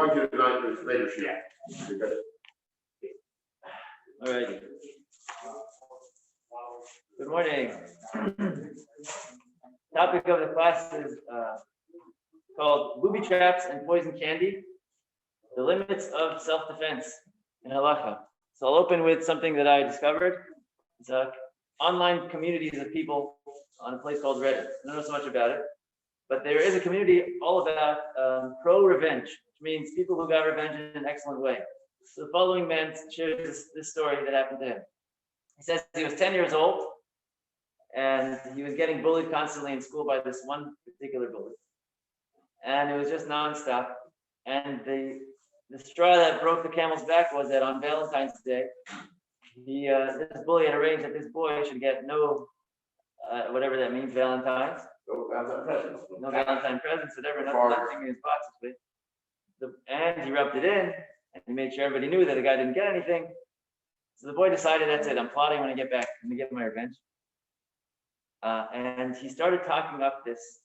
long as you're not in this later sheet. All right. Good morning. Topic of the class is called Booby Traps and Poison Candy, the limits of self-defense in halacha. So I'll open with something that I discovered. It's online communities of people on a place called Reddit. I don't know so much about it, but there is a community all about pro-revenge, which means people who got revenge in an excellent way. So the following man shares this story that happened to him. He says he was 10 years old, and he was getting bullied constantly in school by this one particular bully. And it was just nonstop. And the straw that broke the camel's back was that on Valentine's Day, this bully had arranged that this boy should get no, whatever that means, Valentine's. No Valentine presents, whatever, nothing in his boxes. And he rubbed it in, and he made sure everybody knew that the guy didn't get anything. So the boy decided, that's it, I'm plotting when I get back, I'm gonna get my revenge. And he started talking up this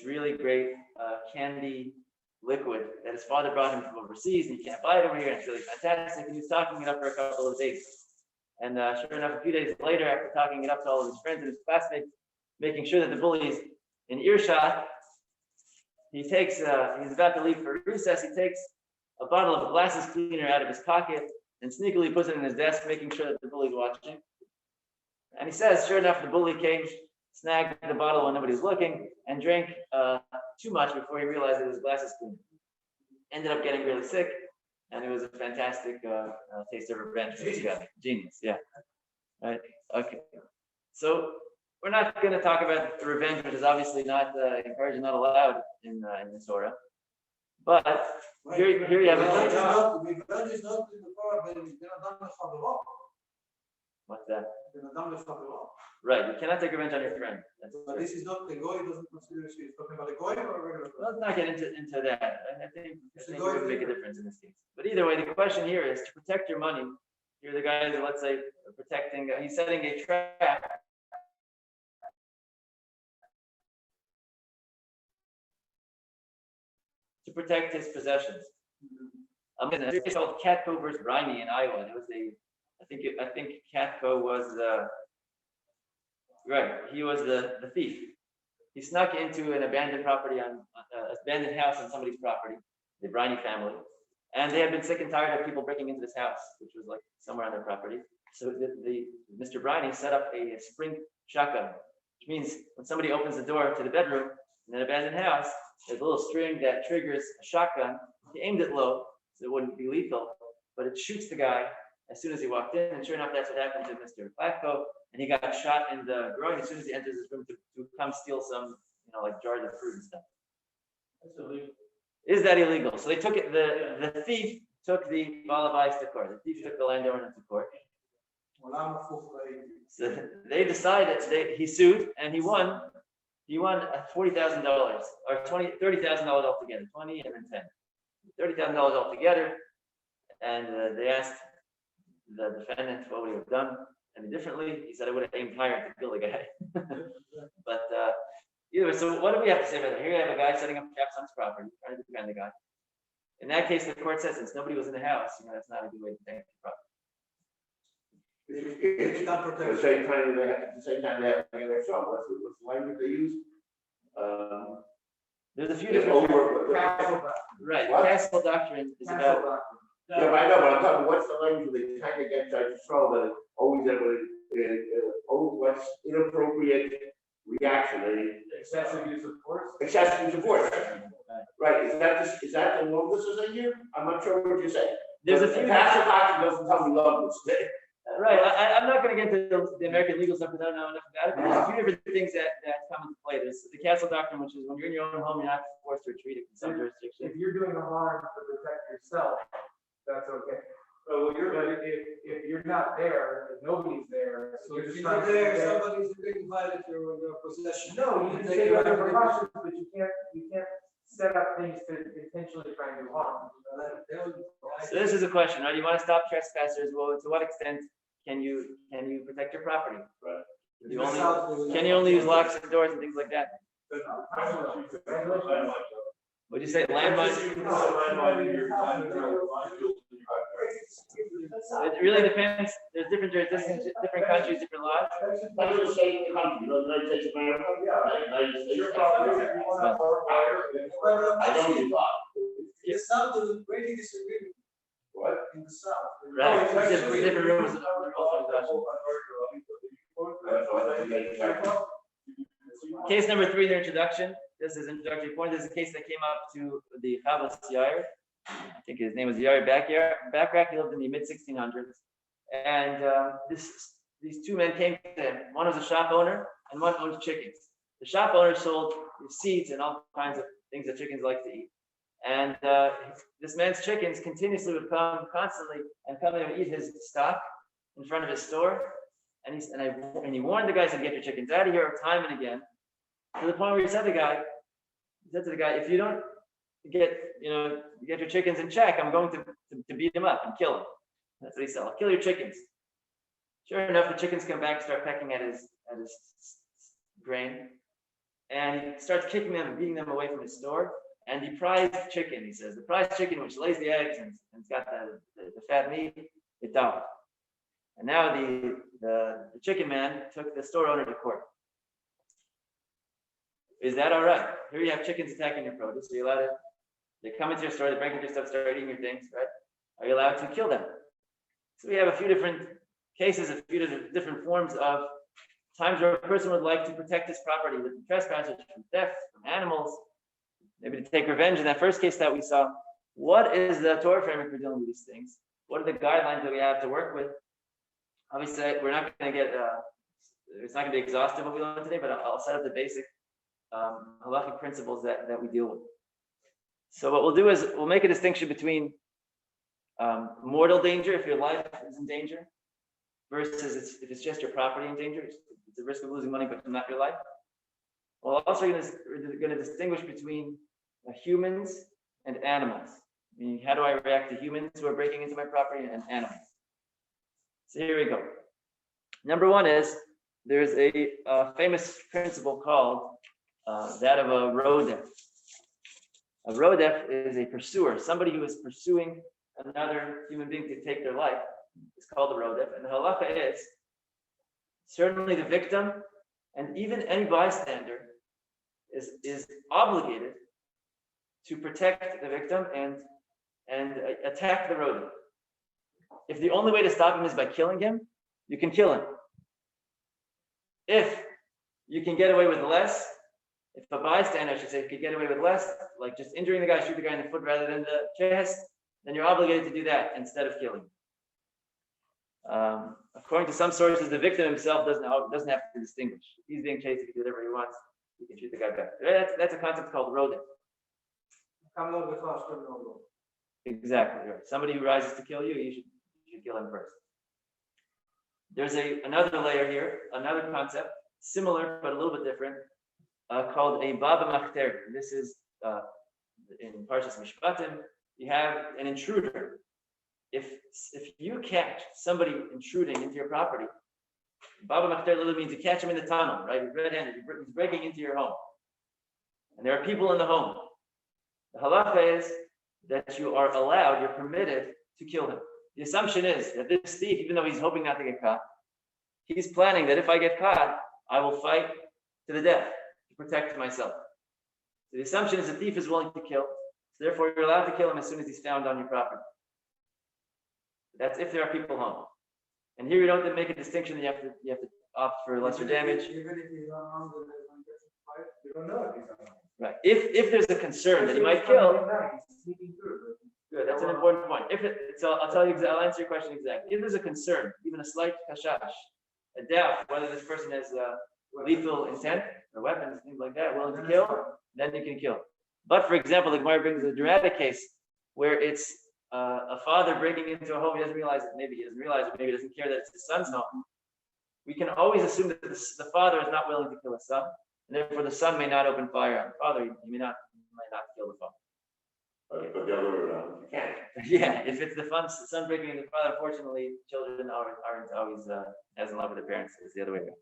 really great candy liquid that his father brought him from overseas, and you can't buy it over here, and it's really fantastic. And he was talking it up for a couple of days. And sure enough, a few days later, after talking it up to all of his friends and his classmates, making sure that the bully is in earshot, he's about to leave for recess. He takes a bottle of glasses cleaner out of his pocket and sneakily puts it in his desk, making sure that the bully's watching. And he says, sure enough, the bully came, snagged the bottle when nobody was looking, and drank too much before he realized it was glasses cleaner. Ended up getting really sick, and it was a fantastic taste of revenge for this guy. Genius, yeah. Right. Okay. So we're not going to talk about the revenge, which is obviously not encouraged and not allowed in the Torah. But here you have it. What's that? Right, you cannot take revenge on your friend. But this is not the goy, doesn't consider she's talking about a goy or a regular. Let's not get into that. I think it would make a difference in this case. But either way, the question here is to protect your money. Here the guy that, let's say, protecting, he's setting a trap. To protect his possessions. It's called Catco versus Briny in Iowa. There was I think Catco was he was the thief. He snuck into an abandoned property abandoned house on somebody's property, the Briny family, and they had been sick and tired of people breaking into this house, which was like somewhere on their property. So Mr. Briny set up a spring shotgun, which means when somebody opens the door to the bedroom in an abandoned house, there's a little string that triggers a shotgun. He aimed it low, so it wouldn't be lethal, but it shoots the guy as soon as he walked in. And sure enough, that's what happened to Mr. Platko. And he got shot in the groin as soon as he enters his room to come steal some, like jars of fruit and stuff. That's illegal. Is that illegal? So they took it. The thief took the balabais to court. The thief took the landowner to court. So they decided. He sued and he won. He won $40,000 or $30,000 altogether. 20 and then 10. $30,000 altogether. And they asked the defendant what would he have done any differently. He said I would have aimed higher to kill the guy. But either way, so what do we have to say about that? Here you have a guy setting up traps on his property, trying to defend the guy. In that case, the court says since nobody was in the house, that's not a good way to protect the property. It's not protect. The same time they have to get their shot. What's the language they use? There's a few different. Right. Castle doctrine is about. Yeah, but I know, but I'm talking. What's the language they kind of get tried to throw that always what's inappropriate reaction? Excessive use of force. Excessive use of force. Right. Is that the love this is in here? I'm not sure what you're saying. There's a few. Pastor doctrine doesn't tell me love this. Right. I'm not going to get into the American legal stuff because I don't know enough about it. But there's a few different things that come into play. There's the castle doctrine, which is when you're in your own home, you're not forced to retreat in some jurisdiction. If you're doing a harm to protect yourself, that's okay. So if you're not there, if nobody's there, so if you're not there, somebody's being violated your possession. No, you can take other precautions, but you can't set up things to intentionally try and do harm. So this is a question, right? You want to stop trespassers? Well, to what extent can you protect your property? Right. Can you only use locks and doors and things like that? Would you say landmine? It really depends. There's different jurisdictions, different countries, different laws. That's the same country, the United States of America. United States. I don't give up. In the south, there's a great disagreement. What? In the south. Right, different rules of possession. Case number 3 in the introduction. This is introductory point. This is a case that came up to the Chavos Yair. I think his name was Yair Backrack. He lived in the mid-1600s. And these two men came to him. One was a shop owner and one owned chickens. The shop owner sold seeds and all kinds of things that chickens like to eat. And this man's chickens continuously would come constantly and come in and eat his stock in front of his store. And he warned the guy, said, "Get your chickens out of here," time and again. To the point where he said to the guy, "If you don't get your chickens in check, I'm going to beat them up and kill them." That's what he said. "I'll kill your chickens." Sure enough, the chickens come back, start pecking at his grain, and he starts kicking them and beating them away from his store. And the prized chicken, he says, the prized chicken which lays the eggs and it's got the fat meat, it died. And now the chicken man took the store owner to court. Is that all right? Here you have chickens attacking your produce. Are you allowed to? They come into your store, they break into your stuff, start eating your things, right? Are you allowed to kill them? So we have a few different cases, a few different forms of times where a person would like to protect his property from trespassers, from theft, from animals, maybe to take revenge. In that first case that we saw, what is the Torah framework for dealing with these things? What are the guidelines that we have to work with? Obviously, we're not going to get, it's not going to be exhaustive what we learned today, but I'll set up the basic halachic principles that we deal with. So what we'll do is we'll make a distinction between mortal danger, if your life is in danger, versus if it's just your property in danger, it's a risk of losing money, but not your life. We're also going to distinguish between humans and animals. Meaning, how do I react to humans who are breaking into my property and animals? So here we go. Number one is there's a famous principle called that of a rodef. A rodef is a pursuer, somebody who is pursuing another human being to take their life. It's called a rodef. And the halacha is certainly the victim and even any bystander is obligated to protect the victim and attack the rodef. If the only way to stop him is by killing him, you can kill him. If you can get away with less, if a bystander, I should say, could get away with less, like just injuring the guy, shoot the guy in the foot rather than the chest, then you're obligated to do that instead of killing. According to some sources, the victim himself doesn't have to distinguish. If he's being chased, he can do whatever he wants. He can shoot the guy back. That's a concept called rodef. Exactly right. Somebody who rises to kill you, you should kill him first. There's another layer here, another concept, similar but a little bit different, called a baba machter. This is in Parshas Mishpatim. You have an intruder. If you catch somebody intruding into your property, baba machter literally means you catch him in the tunnel, right? He's red-handed. He's breaking into your home, and there are people in the home. The halacha is that you are allowed, you're permitted to kill him. The assumption is that this thief, even though he's hoping not to get caught, he's planning that if I get caught, I will fight to the death to protect myself. So the assumption is the thief is willing to kill, so therefore you're allowed to kill him as soon as he's found on your property. That's if there are people home. And here you don't have to make a distinction that you have to opt for lesser damage. Even if he's unarmed and you don't know if he's unarmed. Right. If there's a concern that he might kill. Good, that's an important point. I'll answer your question exactly. If there's a concern, even a slight kashash, a doubt whether this person has lethal intent or weapons, things like that, willing to kill, then you can kill. But for example, the Gemara brings a dramatic case where it's a father breaking into a home. He doesn't realize it. Maybe he doesn't realize it. Maybe he doesn't care that it's his son's home. We can always assume that the father is not willing to kill his son, and therefore the son may not open fire on the father. He might not kill the father. But the other way around, you can't. Yeah, if it's the son breaking into the father, unfortunately, children aren't always as in love with their parents. It's the other way around.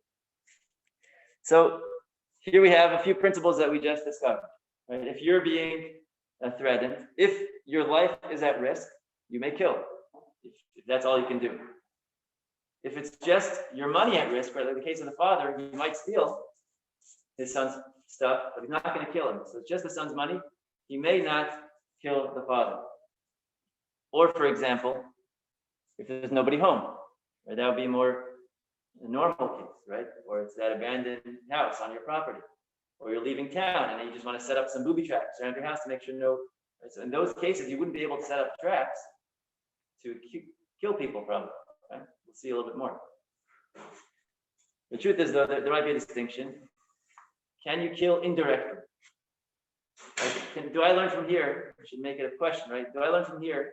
So here we have a few principles that we just discovered. Right? If you're being threatened. If your life is at risk, you may kill. If that's all you can do. If it's just your money at risk, or like the case of the father, he might steal his son's stuff, but he's not going to kill him. So it's just the son's money. He may not kill the father. Or, for example, if there's nobody home, right, that would be more a normal case, right? Or it's that abandoned house on your property, or you're leaving town and then you just want to set up some booby traps around your house to make sure no. Right? So in those cases, you wouldn't be able to set up traps to kill people, probably. Right? We'll see a little bit more. The truth is, though, there might be a distinction. Can you kill indirectly? Right? Do I learn from here? I should make it a question, right? Do I learn from here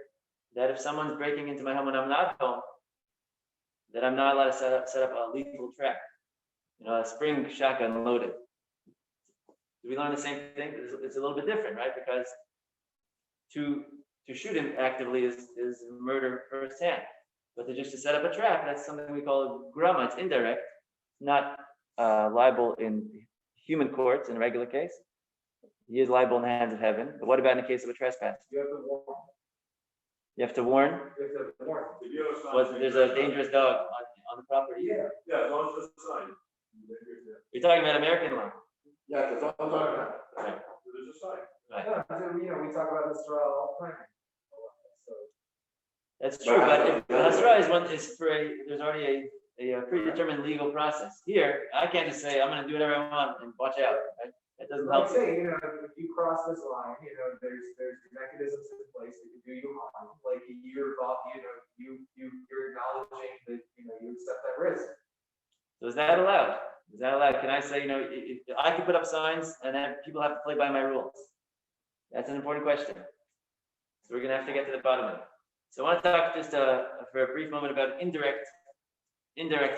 that if someone's breaking into my home and I'm not home, that I'm not allowed to set up a lethal trap, a spring shotgun loaded? Do we learn the same thing? It's a little bit different, right? Because to shoot him actively is murder firsthand, but to set up a trap, that's something we call grama. It's indirect, not liable in human courts in a regular case. He is liable in the hands of heaven. But what about in the case of a trespass? You have to warn. You have to warn. You have to warn. What, there's a dangerous dog on the property. Yeah, as long as it's a sign. You're talking about American law. Yeah, that's all I'm talking about. Right. There's a sign. Right. Yeah, we talk about this throughout all the time. So. That's true, but if Hasra is for there's already a predetermined legal process. Here, I can't just say I'm going to do whatever I want and watch out. Right? That doesn't help. Say, if you cross this line, there's mechanisms in place that can do you harm. Like you're acknowledging that you accept that risk. So is that allowed? Is that allowed? Can I say, if I can put up signs and then people have to play by my rules? That's an important question. So we're going to have to get to the bottom of it. So I want to talk just for a brief moment about indirect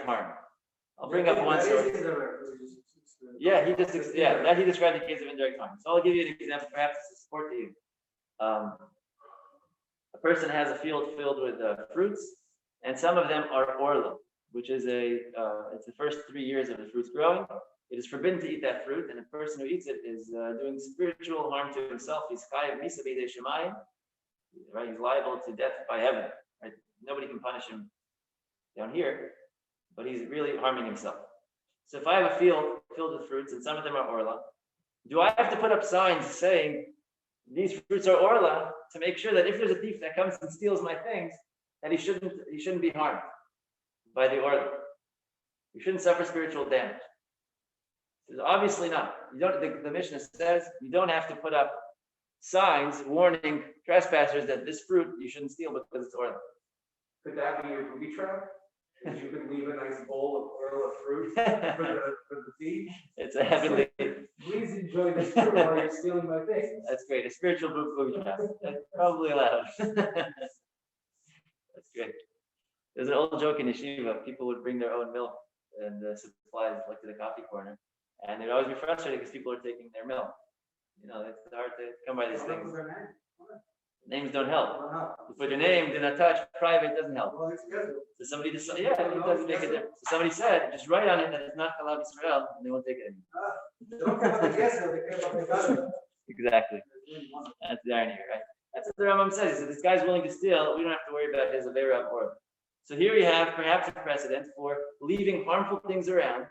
harm. I'll bring up one story. Yeah, he described the case of indirect harm. So I'll give you an example, perhaps to support to you. A person has a field filled with fruits, and some of them are orla, which is it's the first 3 years of the fruit's growing. It is forbidden to eat that fruit, and a person who eats it is doing spiritual harm to himself. He's chayav misa b'yedei shemayim, right? He's liable to death by heaven. Right? Nobody can punish him down here, but he's really harming himself. So if I have a field filled with fruits and some of them are orla, do I have to put up signs saying these fruits are orla to make sure that if there's a thief that comes and steals my things, that he shouldn't be harmed by the orla? You shouldn't suffer spiritual damage. Obviously not. You don't. The Mishnah says you don't have to put up signs warning trespassers that this fruit you shouldn't steal because it's orla. Could that be your booby trap? If you could leave a nice bowl of orla fruit for the thief. It's a heavenly. Please enjoy this fruit while you're stealing my things. That's great. A spiritual booby trap. That's probably allowed. That's great. There's an old joke in yeshiva. People would bring their own milk and supplies like to the coffee corner, and they'd always be frustrated because people are taking their milk. It's hard to come by these things. Names don't help. You put your name, do not touch, private doesn't help. So somebody decided, it doesn't make a difference. So somebody said, just write on it that it's not halal Israel, and they won't take it anymore. Exactly. That's the irony here, right? That's what the Rambam says. He said, this guy's willing to steal, we don't have to worry about his avera or. So here we have perhaps a precedent for leaving harmful things around,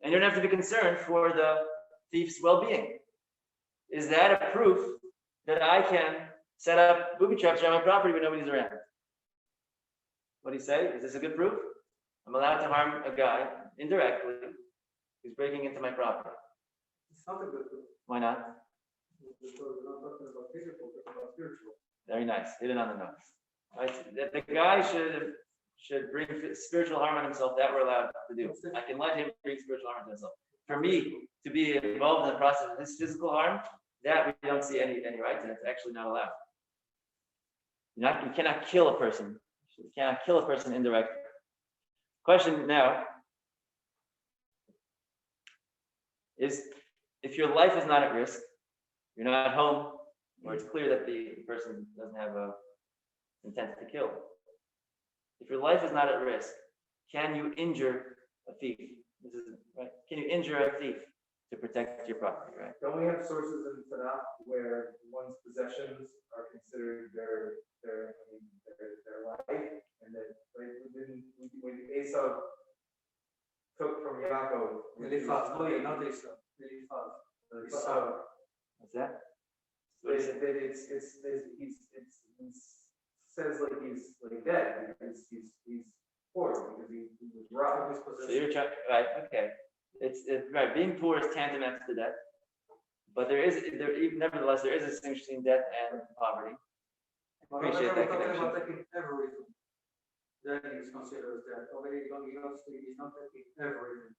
and you don't have to be concerned for the thief's well-being. Is that a proof that I can set up booby traps around my property when nobody's around? What do you say? Is this a good proof? I'm allowed to harm a guy indirectly who's breaking into my property. It's not a good proof. Why not? Because we're not talking about physical, we're talking about spiritual. Very nice. Hit it on the nose. Right? That the guy should bring spiritual harm on himself, that we're allowed to do. I can let him bring spiritual harm on himself. For me to be involved in the process of his physical harm, that we don't see any rights, and it's actually not allowed. You cannot kill a person. You cannot kill a person indirectly. Question now is, if your life is not at risk, you're not at home, or it's clear that the person doesn't have a intent to kill. If your life is not at risk, can you injure a thief? This is right. Can you injure a thief? to protect your property, right? Don't we have sources in Tanakh where one's possessions are considered their life? And that, like, when Esau took from Yaakov. Not Esau. What's that? It says like he's like dead because he's poor because he was robbed of his So possession. you're trying, right? Okay, it's right. Being poor is tantamount to death, but nevertheless there is a distinction between death and poverty. Appreciate that connection. Taking everything. Then he's considered as dead. Already, he's not taking everything.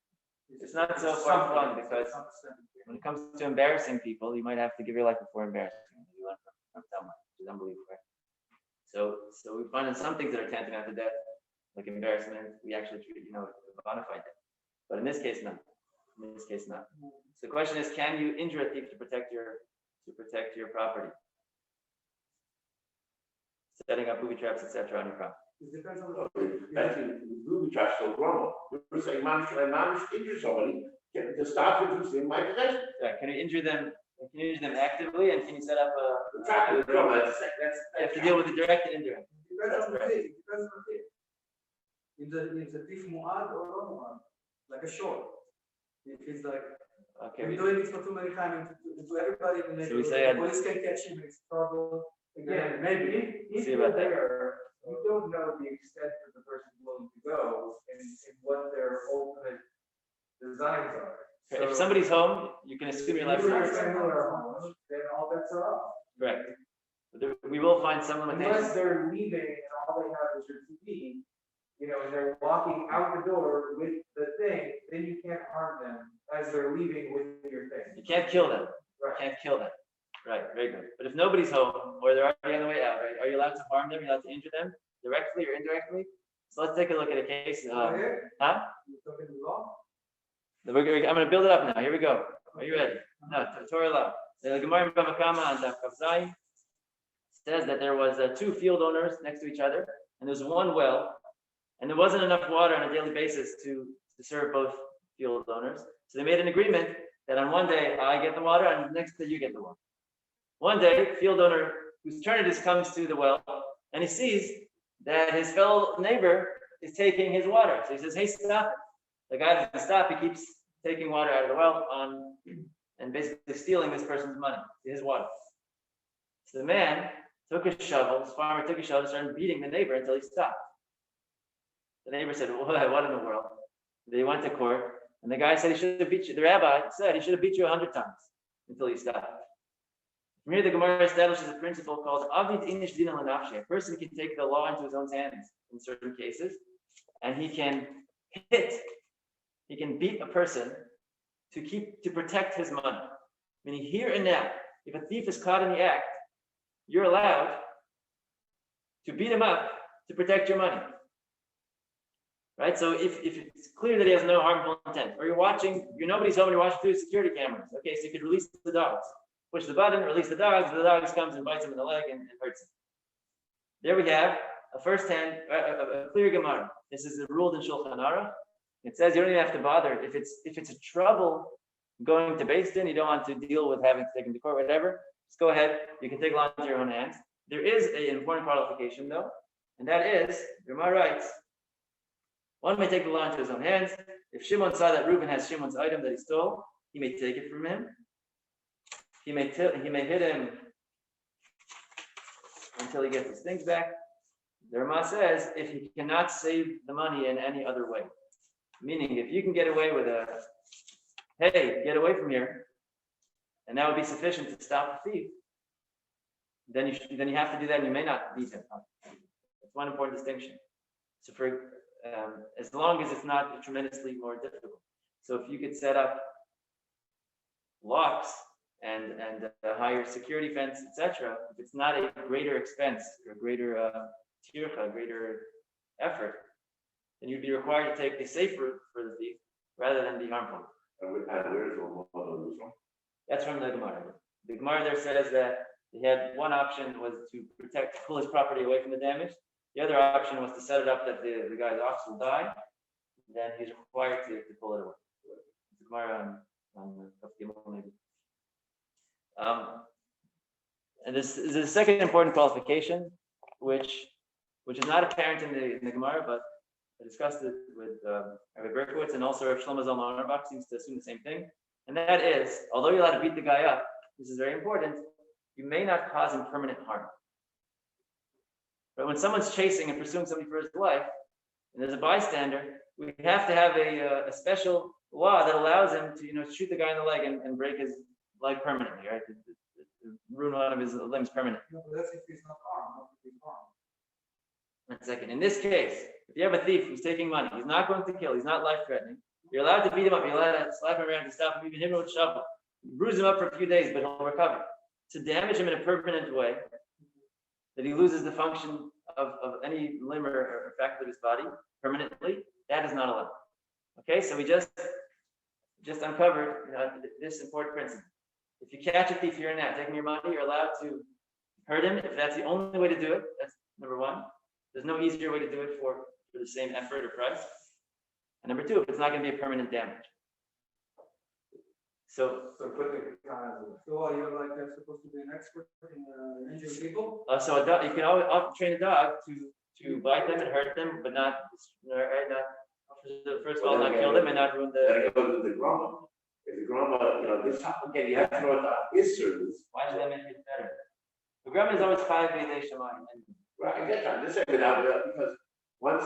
It's not so far flung because when it comes to embarrassing people, you might have to give your life before embarrassing them. You learn from Talmud, which is unbelievable, right? So we find in some things that are tantamount to death, like embarrassment, we actually treat, bona fide death. But in this case, not. In this case, not. So the question is, can you injure a thief to protect your property? Setting up booby traps, etc., on your property. It depends on the. Actually, booby traps don't grow. We're saying, man, should I injure somebody to stop you from stealing my possession? Right. Can you injure them? Can you injure them actively, and can you set up The trap is grow. You have to deal with the direct and indirect. Depends on the thief. Depends on the thief. If the thief muad or not muad, like a short. If he's like, Okay. we're doing it for too many times to everybody in the So we neighborhood. say The police can catch him, it's trouble. Yeah, maybe. If See you're about that. there, you don't know the extent that the person's willing to go and what their ultimate designs are. If somebody's home, you can assume your life If you're is home, then all bets are off. correct. We will find some limitations. Unless they're leaving and all they have is your TV, and they're walking out the door with the thing, then you can't harm them as they're leaving with your thing. You can't kill them. Right. Can't kill them. Right, very good. But if nobody's home or they're already on the way out, right, are you allowed to harm them? Are you allowed to injure them directly or indirectly? So let's take a look at a case. Huh? You talking to law? I'm going to build it up now. Here we go. Are you ready? No, Torah law. The Gemara in Bava Kama on Daf Kaf Zayin says that there was two field owners next to each other, and there's one well, and there wasn't enough water on a daily basis to serve both field owners. So they made an agreement that on one day I get the water, and the next day you get the water. One day, field owner whose turn it is comes to the well, and he sees that his fellow neighbor is taking his water. So he says, "Hey, stop it." The guy doesn't stop. He keeps taking water out of the well and basically stealing this person's money, his water. So the man took a shovel, this farmer took a shovel and started beating the neighbor until he stopped. The neighbor said, what in the world? They went to court, and the guy said he should have beat you. The rabbi said he should have beat you 100 times until you stopped. From here, the Gemara establishes a principle called Avid Inish Dina Lanafshe. A person can take the law into his own hands in certain cases, and he can beat a person to protect his money. Meaning here and now, if a thief is caught in the act, you're allowed to beat him up to protect your money. Right? So if it's clear that he has no harmful intent, or nobody's home and you're watching through security cameras, okay, so you could release the dogs. Push the button, release the dogs comes and bites him in the leg and hurts him. There we have a clear Gemara. This is ruled in Shulchan Aruch. It says you don't even have to bother. If it's a trouble going to Beis Din, you don't want to deal with having to take him to court, whatever, just go ahead. You can take the law into your own hands. There is an important qualification though, and that is, Gemara writes, one may take the law into his own hands. If Shimon saw that Reuben has Shimon's item that he stole, he may take it from him. He may hit him until he gets his things back. The Rama says if he cannot save the money in any other way, meaning if you can get away with hey, get away from here, and that would be sufficient to stop the thief, then you have to do that, and you may not beat him. That's one important distinction. So as long as it's not tremendously more difficult. So if you could set up locks and a higher security fence, etc., if it's not a greater expense or greater greater effort, then you'd be required to take a safe route for the thief rather than be harmful. That's from the Gemara. The Gemara there says that he had one option was to pull his property away from the damage. The other option was to set it up that the guy's ox will die. Then he's required to pull it away. The Gemara maybe. And this is the second important qualification, which is not apparent in the Gemara, but I discussed it with Rabbi Berkowitz, and also Rav Shlomo Zalman Auerbach seems to assume the same thing. And that is, although you're allowed to beat the guy up, this is very important, you may not cause him permanent harm. But when someone's chasing and pursuing somebody for his life, and there's a bystander, we have to have a special law that allows him to, shoot the guy in the leg and break his leg permanently, right? To ruin one of his limbs permanently. No, but that's if he's not armed, not if he's armed. One second. In this case, if you have a thief who's taking money, he's not going to kill, he's not life-threatening. You're allowed to beat him up, you're allowed to slap him around, to stop him, even hit him with a shovel. You bruise him up for a few days, but he'll recover. To damage him in a permanent way, that he loses the function of any limb or fact of his body permanently, that is not allowed. Okay, so we just uncovered this important principle. If you catch a thief here and now taking your money, you're allowed to hurt him if that's the only way to do it. That's number one. There's no easier way to do it for the same effort or price. And number two, if it's not going to be a permanent damage. So put the so you're like supposed to be an expert in injuring people? So a dog, you can always train a dog to bite them and hurt them, but not first of all not kill them and not ruin the. Then it goes to the grandma. If the grandma, this again, you have to know what the issue is. Why does that make it better? The grandma is always 5 days Shemaim. Right, I guess I'm just saying it out there because what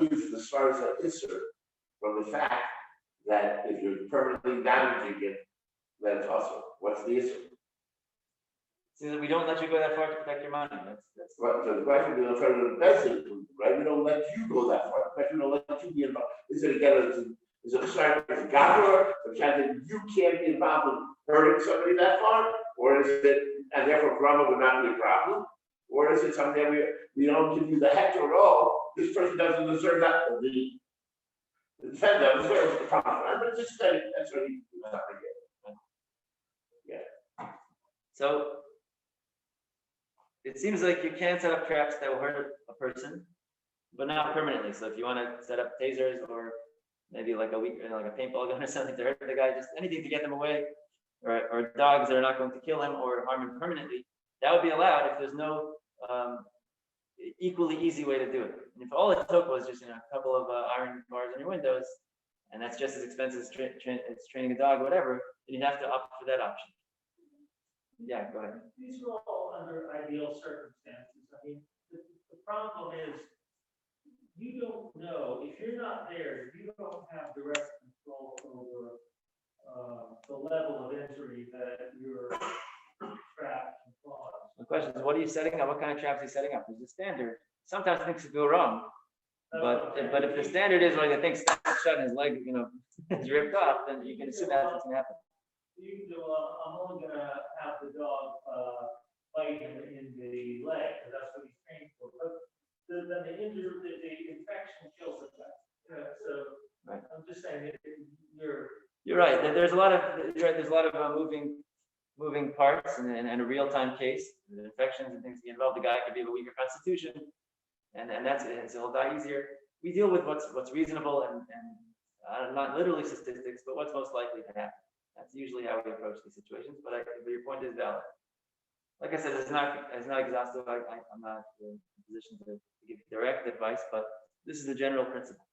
is the stars of Isser from the fact that if you're permanently damaging it, then it's also what's the issue? See that we don't let you go that far to protect your money. That's Right, so the question is in front of the president, right? We don't let you go that far. The question, we don't let you be involved. Is it again? Is it a sign of Gabor, the fact that you can't be involved in hurting somebody that far, or is it, and therefore grandma would not be a problem, or is it something that we don't give you the heck or all? This person doesn't deserve that. The defender doesn't deserve the problem. But just say that's what he was not to get. Yeah. So it seems like you can set up traps that will hurt a person, but not permanently. So if you want to set up tasers or maybe like a paintball gun or something to hurt the guy, just anything to get them away, or dogs that are not going to kill him or harm him permanently, that would be allowed if there's no equally easy way to do it. And if all it took was just a couple of iron bars on your windows, and that's just as expensive as training a dog or whatever, then you have to opt for that option. Yeah, go ahead. These are all under ideal circumstances. I mean, the problem is you don't know, if you're not there, you don't have direct control over the level of injury that you're trapped and cause. The question is, what are you setting up? What kind of traps are you setting up? There's a standard. Sometimes things could go wrong. But if the standard is like the thing snaps shut and his leg, is ripped off, then you can assume that's what's gonna happen. You can do, I'm only gonna have the dog bite him in the leg, because that's what he's trained for. But then the infection kills the guy. So Right. I'm just saying, You're right. There's a lot of moving parts and a real-time case. The infections and things get involved. The guy could be of a weaker constitution, and that's it. So he'll die easier. We deal with what's reasonable and not literally statistics, but what's most likely to happen. That's usually how we approach these situations. But your point is valid. Like I said, it's not exhaustive. I'm not in a position to give direct advice, but this is the general principle.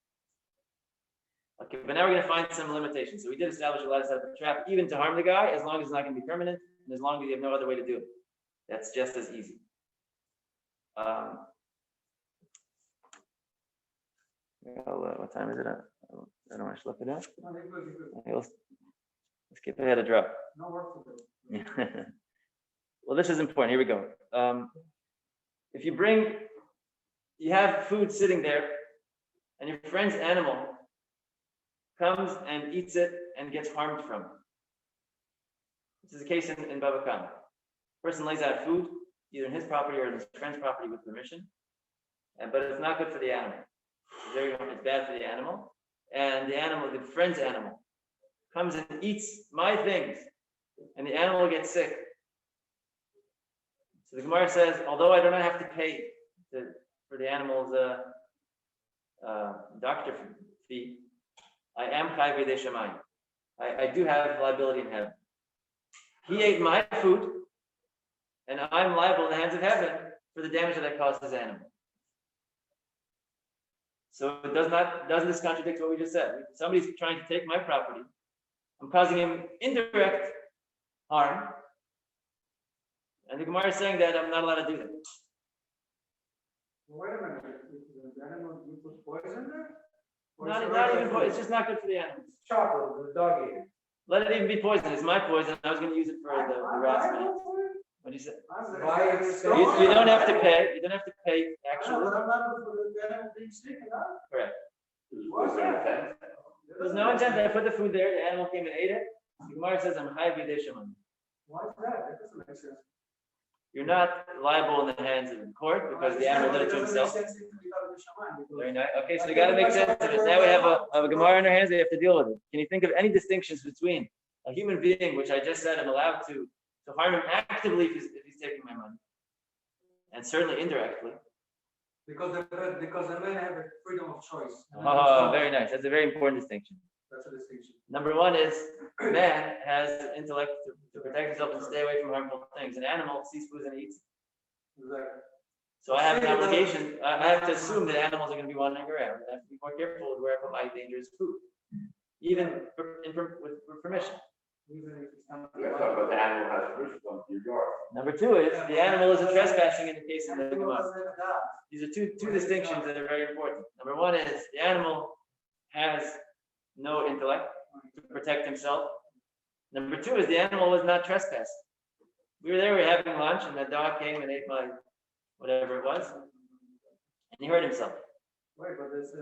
Okay, but now we're going to find some limitations. So we did establish a lot of set up a trap, even to harm the guy, as long as it's not going to be permanent, and as long as you have no other way to do it. That's just as easy. What time is it? I don't want to look it up. Okay, let's skip ahead a drop. No work to do. Well, this is important. Here we go. If you have food sitting there, and your friend's animal comes and eats it and gets harmed from it. This is the case in Baba Kama. Person lays out food, either in his property or in his friend's property with permission, but it's not good for the animal. It's bad for the animal, and the friend's animal, comes and eats my things, and the animal gets sick. So the Gemara says, although I do not have to pay for the animal's doctor fee, I am chai v'dei shamayim. I do have liability in heaven. He ate my food, and I'm liable in the hands of heaven for the damage that I caused this animal. So it doesn't this contradict what we just said? Somebody's trying to take my property. I'm causing him indirect harm. And the Gemara is saying that I'm not allowed to do that. Wait a minute, the animal, you put poison there? Not even poison, it's just not good for the animal. Chocolate, the dog ate it. Let it even be poison. It's my poison. I was going to use it for the rat's man. What do you say? You don't have to pay. You don't have to pay actually. Correct. There's no intent. I put the food there. The animal came and ate it. The Gemara says I'm high v'dei shamayim. Why is that? That doesn't make sense. You're not liable in the hands of the court because the animal did it to himself. Very nice. Okay, so you got to make sense of it. Now we have a Gemara in our hands. We have to deal with it. Can you think of any distinctions between a human being, which I just said I'm allowed to harm him actively if he's taking my money, and certainly indirectly? Because the men have a freedom of choice. Oh, very nice. That's a very important distinction. That's a distinction. Number one is man has intellect to protect himself and stay away from harmful things. An animal sees food and eats. Exactly. So I have an obligation. I have to assume that animals are going to be wandering around. I have to be more careful with where I put my dangerous food, even with permission. That's what the animal has permission to come to your yard. Number two is the animal isn't trespassing in the case of the Gemara. These are two distinctions that are very important. Number one is the animal has no intellect to protect himself. Number two is the animal was not trespassing. We were there, we were having lunch, and the dog came and ate my whatever it was, and he hurt himself. Wait, but this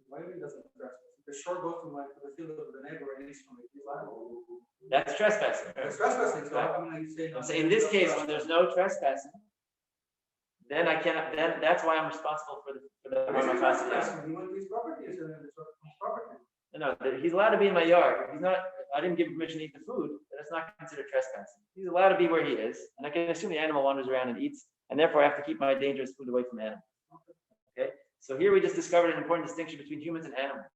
why he doesn't trespass? The short goes to the field of the neighbor and he's liable. That's trespassing. It's trespassing. So Right. how can you say? I'm saying in this case, when there's no trespassing, then I cannot. Then that's why I'm responsible for the harm I caused to the animal. He went to his property. It's his property. No, he's allowed to be in my yard. He's not. I didn't give him permission to eat the food. That's not considered trespassing. He's allowed to be where he is, and I can assume the animal wanders around and eats, and therefore I have to keep my dangerous food away from animals. Okay. So here we just discovered an important distinction between humans and animals.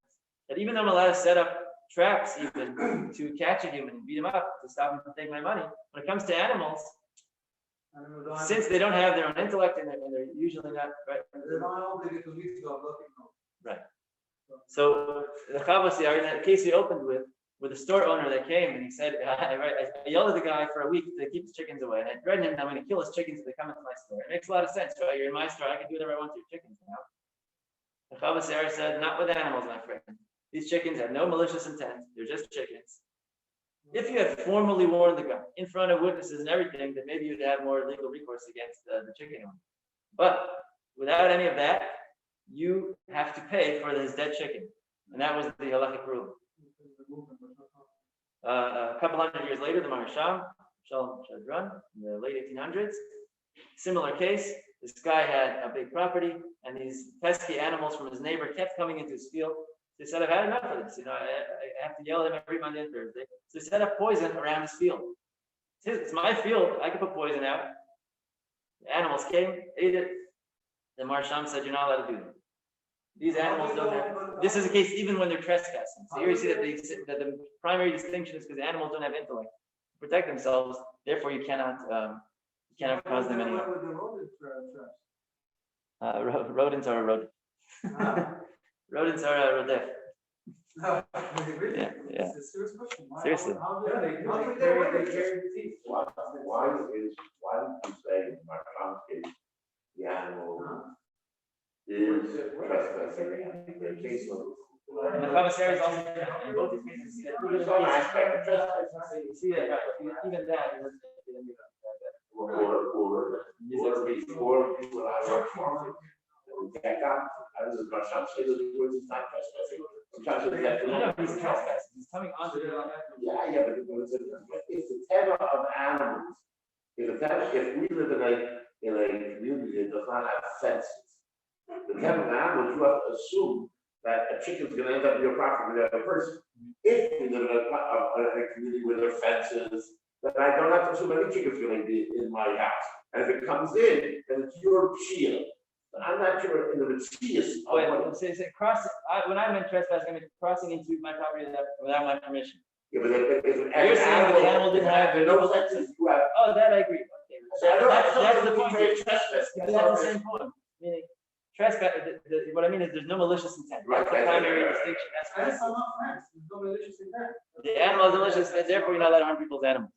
That even though I'm allowed to set up traps even to catch a human and beat him up to stop him from taking my money, when it comes to animals, since they don't have their own intellect and they're usually not right. Right. So the Chavos, the case we opened with a store owner that came and he said, I yelled at the guy for a week to keep the chickens away, and I threatened him that I'm going to kill his chickens if they come into my store. It makes a lot of sense, right? You're in my store, I can do whatever I want to your chickens now. The Chavos said, not with animals, my friend. These chickens have no malicious intent. They're just chickens. If you had formally warned the guy in front of witnesses and everything, then maybe you'd have more legal recourse against the chicken owner. But without any of that, you have to pay for his dead chicken. And that was the halachic ruling. A couple hundred years later, the Maharsham, Shalom Shadran, in the late 1800s, similar case. This guy had a big property, and these pesky animals from his neighbor kept coming into his field. They said, I've had enough of this. I have to yell at him every Monday and Thursday. So they set up poison around his field. It's my field. I can put poison out. The animals came, ate it. The Marsham said, you're not allowed to do that. These animals don't have. This is the case even when they're trespassing. So here you see that the primary distinction is because the animals don't have intellect to protect themselves. Therefore, you cannot cause them any harm. Rodents are a rodent. Rodents are a rodef. Yeah. It's a serious question. Seriously. Why did you say in my case the animal is trespassing in the case of And the commissary is also in both these cases. You see that even that or people I work for. I was going to say those words is not trespassing. he's trespassing. He's coming onto the Yeah, but it's the teva of animals. If we live in a community that does not have fences, the teva of animals, you have to assume that a chicken's going to end up in your property with a person. If we live in a community where there are fences, then I don't have to assume any chicken's going to be in my house. And if it comes in, then it's your shield. But I'm not sure in the meticulous. Oh, yeah, say crossing, when I meant trespassing, I mean crossing into my property without my permission. Yeah, but if an You're saying the animal didn't have. no fences, you have. Oh, that I agree. Okay. So I don't have That's the something point. to trespass. That's the same point. Meaning, trespass, what I mean is there's no malicious intent. Right, That's the that's primary right. distinction. That's not fence, there's no malicious intent. The animal is malicious, and therefore you're not allowed to harm people's animals.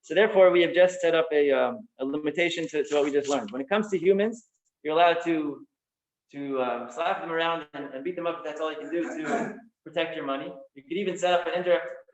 So therefore, we have just set up a limitation to what we just learned. When it comes to humans, you're allowed to slap them around and beat them up if that's all you can do to protect your money. You could even set up an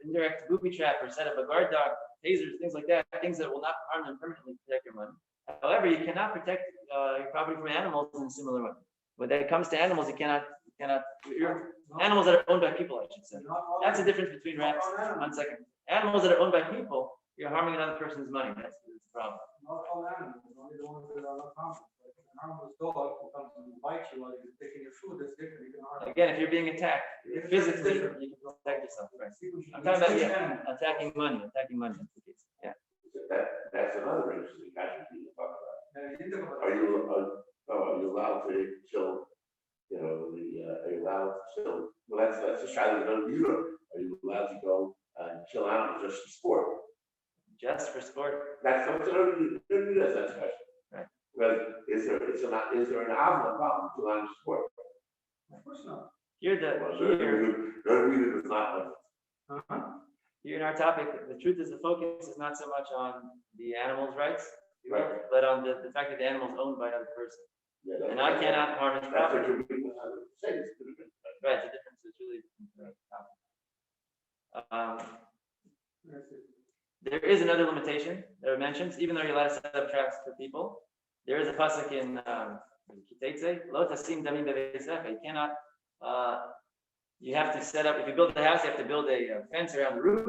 indirect booby trap or set up a guard dog, tasers, things like that, things that will not harm them permanently to protect your money. However, you cannot protect your property from animals in a similar way. When it comes to animals, you cannot, animals that are owned by people, I should say. That's the difference between rats. 1 second. Animals that are owned by people, you're harming another person's money. That's the problem. Not all animals, only the ones that are not harmful. Like an harmless dog who comes and bites you while you're taking your food, that's different. You can harm. Again, if you're being attacked physically, you can protect yourself. Right? I'm talking about attacking money. Attacking money. That's the case. Yeah. That's another interesting casualty to talk about. Are you allowed to kill, are you allowed to kill, well, that's a strategy that you know. Are you allowed to go and kill animals just for sport? Just for sport? That's something that that's that question. Right. Because is there an problem to animal sport? Of course not. Here, Not. here in our topic, the truth is the focus is not so much on the animal's rights, Right. but on the fact that the animal is owned by another person. Yeah, And I cannot harm his That's what property. you're saying. It's different. Right, the difference is really. There is another limitation that mentions, even though you're allowed to set up traps for people, there is a pasuk in Kitetze, Lo tasim damim bevesecha. You cannot. You have to set up. If you build a house, you have to build a fence around the roof,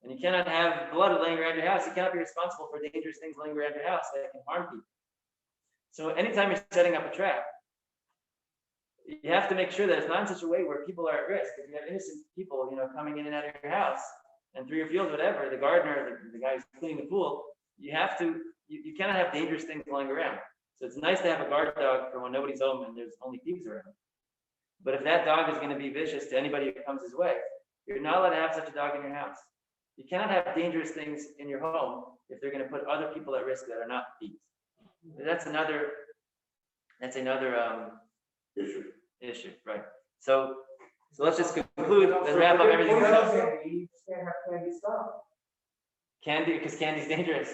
and you cannot have blood laying around your house. You cannot be responsible for dangerous things laying around your house that can harm people. So anytime you're setting up a trap, you have to make sure that it's not in such a way where people are at risk. If you have innocent people, coming in and out of your house and through your field, whatever, the gardener, the guy who's cleaning the pool, you cannot have dangerous things lying around. So it's nice to have a guard dog for when nobody's home and there's only thieves around. But if that dog is going to be vicious to anybody who comes his way, you're not allowed to have such a dog in your house. You cannot have dangerous things in your home if they're going to put other people at risk that are not thieves. That's another issue, right? So let's just conclude and wrap up everything. You can't have candy stuff. Candy, because candy's dangerous.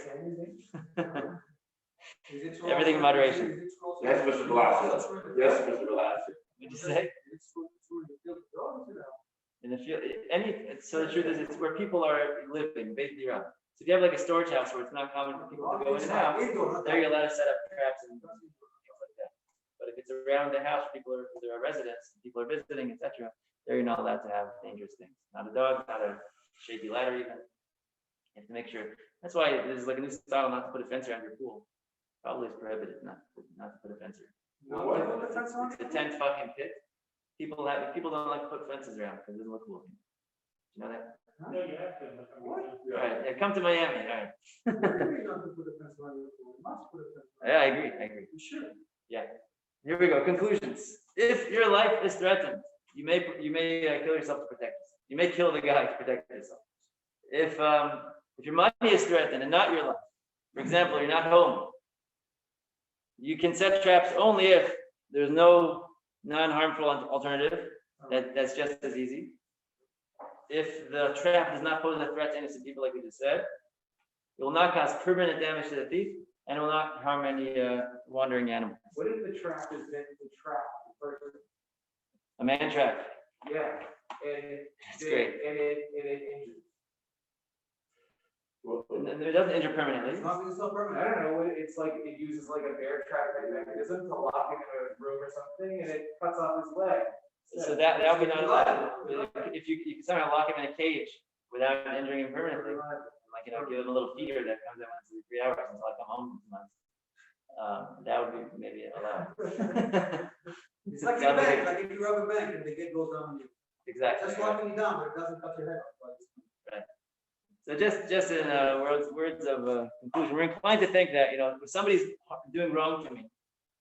Is it Everything in moderation. Yes, Mr. Velasquez. Yes, Mr. Velasquez. What'd you say? In the field, so the truth is, it's where people are living, basically around. So if you have like a storage house where it's not common for people to go in and out, there you're allowed to set up traps and things like that. But if it's around the house, there are residents, people are visiting, etc., there you're not allowed to have dangerous things. Not a dog, not a shaky ladder even. You have to make sure. That's why there's like a new style not to put a fence around your pool. Probably is prohibited not to put a fence around. It's a tent fucking pit. People don't like to put fences around because it doesn't look cool. You know that? No, you have to. All right, yeah, come to Miami. All right. Yeah, I agree. You should. Yeah. Here we go. Conclusions. If your life is threatened, you may kill yourself to protect yourself. You may kill the guy to protect yourself. If your money is threatened and not your life, for example, you're not home, you can set traps only if there's no non-harmful alternative. That's just as easy. If the trap does not pose a threat to innocent people, like we just said, it will not cause permanent damage to the thief, and it will not harm any wandering animals. What if the trap is meant to trap the person? A man trap. Yeah, and That's great. And it injures. And it doesn't injure permanently. It's not permanent. I don't know. It's like it uses like a bear trap mechanism to lock him in a room or something, and it cuts off his leg. So that would be not allowed. If you can somehow lock him in a cage without injuring him permanently, like give him a little feeder that comes in once every 3 hours until I come home months. That would be maybe allowed. It's like a bank, like if you rob a bank and the gate goes down on you. Exactly. Just locking you down, but it doesn't cut your head off. Right. So just in words of conclusion, we're inclined to think that if somebody's doing wrong to me,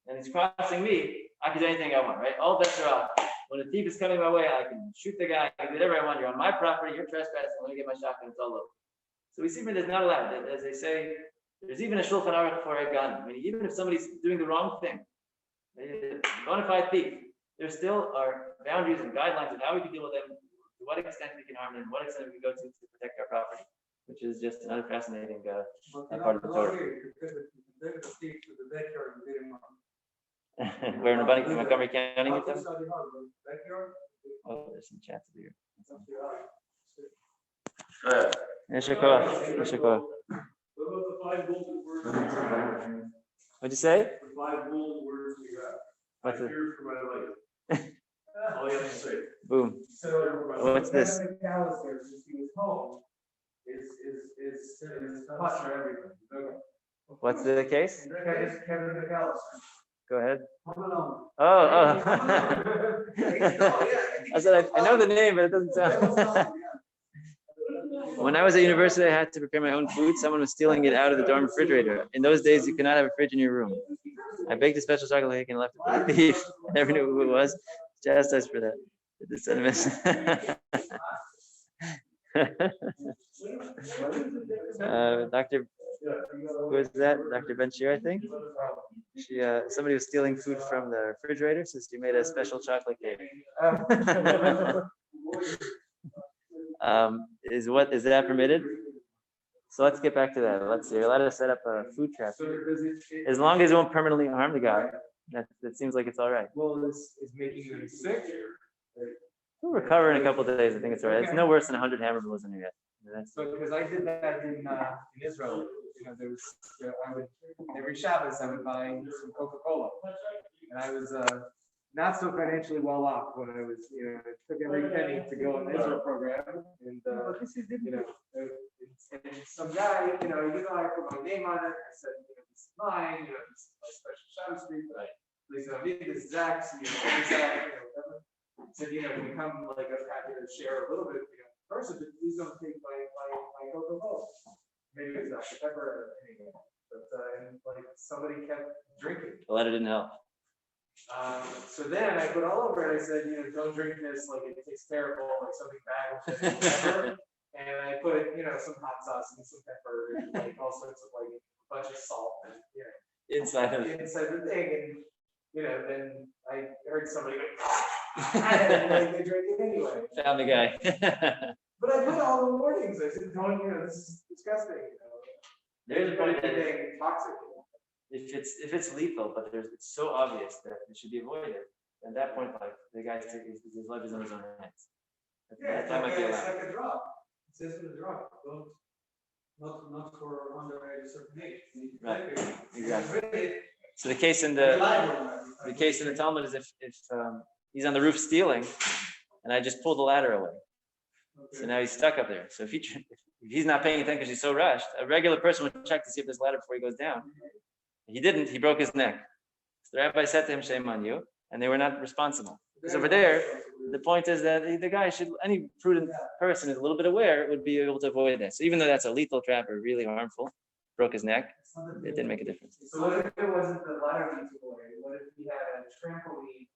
and he's crossing me, I can do anything I want, right? All bets are off. When a thief is coming my way, I can shoot the guy, I can do whatever I want. You're on my property, you're trespassing, let me get my shotgun, it's all over. So we see that it's not allowed. As they say, there's even a shulchan aruch for a gun. I mean, even if somebody's doing the wrong thing, a bona fide thief, there still are boundaries and guidelines of how we can deal with them, to what extent we can harm them, what extent we can go to protect our property, which is just another fascinating part of the Torah. We're in Montgomery County. Oh, there's some chance of here. Yeshua koach, Yeshua koach. What about the 5 golden words? What'd you say? The 5 golden words we got. What's it? Here for my life. All you have to say. Boom. So. What's this? Kevin McAllister, since he was home, is touch for everything. Okay. What's the case? Kevin McAllister. Go ahead. Home Alone. Oh. I said I know the name, but it doesn't sound. When I was at university, I had to prepare my own food. Someone was stealing it out of the dorm refrigerator. In those days, you could not have a fridge in your room. I baked a special chocolate cake and left it for the thief. I never knew who it was. Chastised for that. The sentiments. Dr. Who is that? Dr. Ben-Horin, I think. Somebody was stealing food from the refrigerator, so she made a special chocolate cake. Is that permitted? So let's get back to that. Let's see. You're allowed to set up a food trap as long as it won't permanently harm the guy. That seems like it's all right. Well, this is making them sick. We'll recover in a couple of days. I think it's all right. It's no worse than 100 hammer blows in your head. So, because I did that in Israel, there was, every Shabbos I would buy some Coca-Cola, and I was not so financially well off when I was, it took every penny to go on the Israel program, and and some guy, I put my name on it. I said, this is mine, this is my special Shabbos treat. Please don't need this, Zach. Whatever. Said, when you come, like, I'm happy to share a little bit, person, but please don't take my Coca-Cola. Maybe it's not pepper or anything. But somebody kept drinking. The letter didn't help. So then I put all over it. I said, don't drink this. Like, it tastes terrible. Like something bad will pepper. And I put some hot sauce and some pepper and like all sorts of like a bunch of salt and inside the thing. And then I heard somebody go, and like they drank it anyway. Found the guy. But I put all the warnings. I said, don't, this is disgusting. There's a point that toxic. if it's lethal, but it's so obvious that it should be avoided. At that point, like the guy's his life is in his own hands. That might be allowed. It's like a drug. It says for the drug. Not for under a certain age. Right. Exactly. So the case in the Talmud is if he's on the roof stealing, and I just pulled the ladder away. Okay. So now he's stuck up there. So if he's not paying attention because he's so rushed, a regular person would check to see if there's a ladder before he goes down. He didn't. He broke his neck. So the rabbi said to him, "Shame on you," and they were not responsible. Because over there, the point is that the guy any prudent person is a little bit aware, would be able to avoid that. So even though that's a lethal trap or really harmful, broke his neck, it didn't make a difference. So what if it wasn't the ladder needs away? What if he had a trampoline